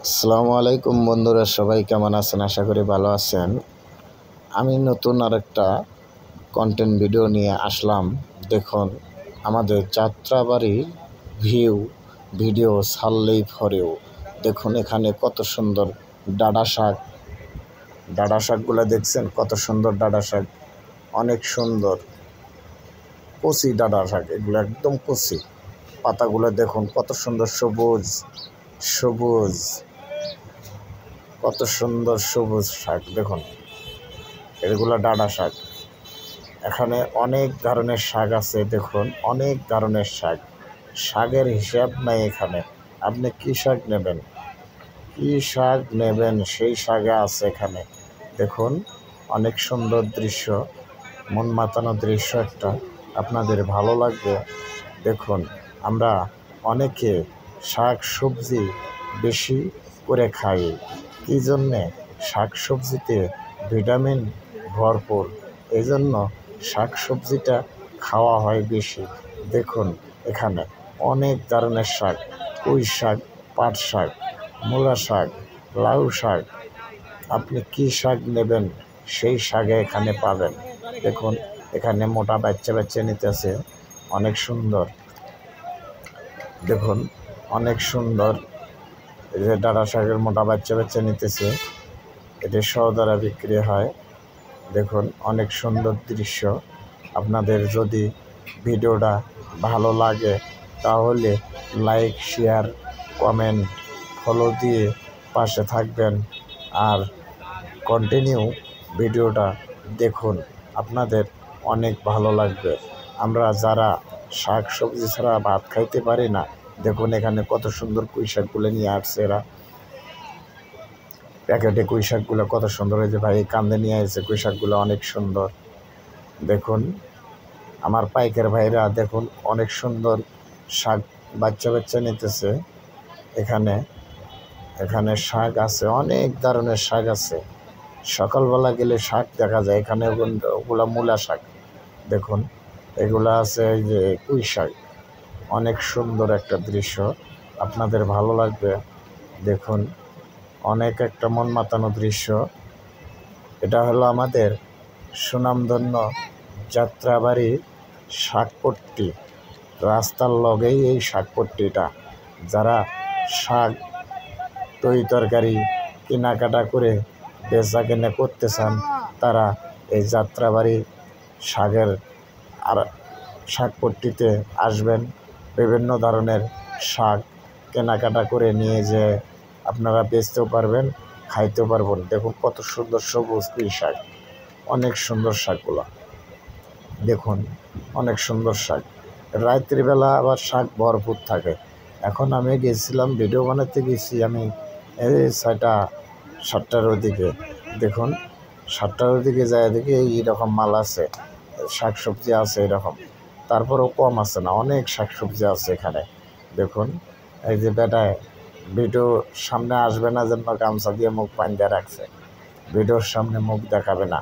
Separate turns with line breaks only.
আসসালামু আলাইকুম বন্ধুরা, সবাই কেমন আছেন? আশা করি ভালো আছেন। আমি নতুন আরেকটা কন্টেন্ট ভিডিও নিয়ে আসলাম। দেখুন, আমাদের যাত্রাবাড়ির ভিডিও ছাড়লেই ফরেও। দেখুন এখানে কত সুন্দর ডাঁটা শাকগুলো দেখছেন? কত সুন্দর ডাঁটা শাক, অনেক সুন্দর কচি ডাঁটা শাক, এগুলো একদম কচি। পাতাগুলো দেখুন কত সুন্দর সবুজ সবুজ, কত সুন্দর সবুজ শাক। দেখুন এগুলো ডাঁটা শাক। এখানে অনেক ধরনের শাক আছে। দেখুন অনেক ধরনের শাক, শাকের হিসাব নাই এখানে। আপনি কি শাক নেবেন সেই শাকে আছে এখানে। দেখুন অনেক সুন্দর দৃশ্য, মন মাতানো দৃশ্য একটা, আপনাদের ভালো লাগবে। দেখুন আমরা অনেকে শাক সবজি বেশি করে খাই। কী জন্যে? শাক সবজিতে ভিটামিন ভরপুর, এই জন্য শাক সবজিটা খাওয়া হয় বেশি। দেখুন এখানে অনেক ধরনের শাক, পুঁই শাক, পাট শাক, মূলা শাক, লাউ শাক, আপনি কি শাক নেবেন সেই শাকে এখানে পাবেন। দেখুন এখানে মোটা বাচ্চা নিতেছে, অনেক সুন্দর। দেখুন অনেক সুন্দর, এই যে ডাঁটা শাকের মোটা বাচ্চা নিতেছে, এটি সহদরে বিক্রি হয়। দেখুন অনেক সুন্দর দৃশ্য। আপনাদের যদি ভিডিওটা ভালো লাগে তাহলে লাইক, শেয়ার, কমেন্ট, ফলো দিয়ে পাশে থাকবেন আর কন্টিনিউ ভিডিওটা দেখুন, আপনাদের অনেক ভালো লাগবে। আমরা যারা শাক সবজি ছাড়া ভাত খাইতে পারি না, দেখুন এখানে কত সুন্দর পুঁই শাকগুলো নিয়ে আসছে এরা। প্যাকেটে পুঁই শাকগুলো কত সুন্দর হয়েছে, ভাই কান্দে নিয়ে আসছে পুঁই শাকগুলো, অনেক সুন্দর। দেখুন আমার পাইকার ভাইরা দেখুন অনেক সুন্দর শাক বাচ্চা নিতেছে। এখানে শাক আছে, অনেক ধরনের শাক আছে। সকালবেলা গেলে শাক দেখা যায় এখানে, ওগুলা মূলা শাক। দেখুন এগুলা আছে, এই যে পুঁই শাক, অনেক সুন্দর একটা দৃশ্য, আপনাদের ভালো লাগবে। দেখুন অনেক একটা মন মাতানো দৃশ্য। এটা হলো আমাদের সুনামধন্য যাত্রাবাড়ি শাকপট্টি, রাস্তার লগেই এই শাকপট্টিটা। যারা শাক তরকারি কেনাকাটা করে বেচা কেনা করতে চান, তারা এই যাত্রাবাড়ি শাকপট্টিতে আসবেন। বিভিন্ন ধরনের শাক কেনাকাটা করে নিয়ে যেয়ে আপনারা বেচতেও পারবেন, খাইতেও পারবেন। দেখুন কত সুন্দর সবুজ পুঁই শাক, অনেক সুন্দর শাকগুলো। দেখুন অনেক সুন্দর শাক। রাত্রিবেলা আবার শাক ভরপুর থাকে। এখন আমি গেছিলাম, ভিডিও বানাতে গেছি আমি এই 6টা-7টার ওদিকে। দেখুন 7টার ওদিকে যায় দেখি এইরকম মাল আছে, শাক সবজি আছে এরকম। তারপরেও কম আছে না, অনেক শাক সবজি আছে এখানে। দেখুন এই যে বেটায় ভিডিওর সামনে আসবে না জন্য গামছা দিয়ে মুখ বাঁধিয়ে রাখছে, ভিডিওর সামনে মুখ দেখাবে না।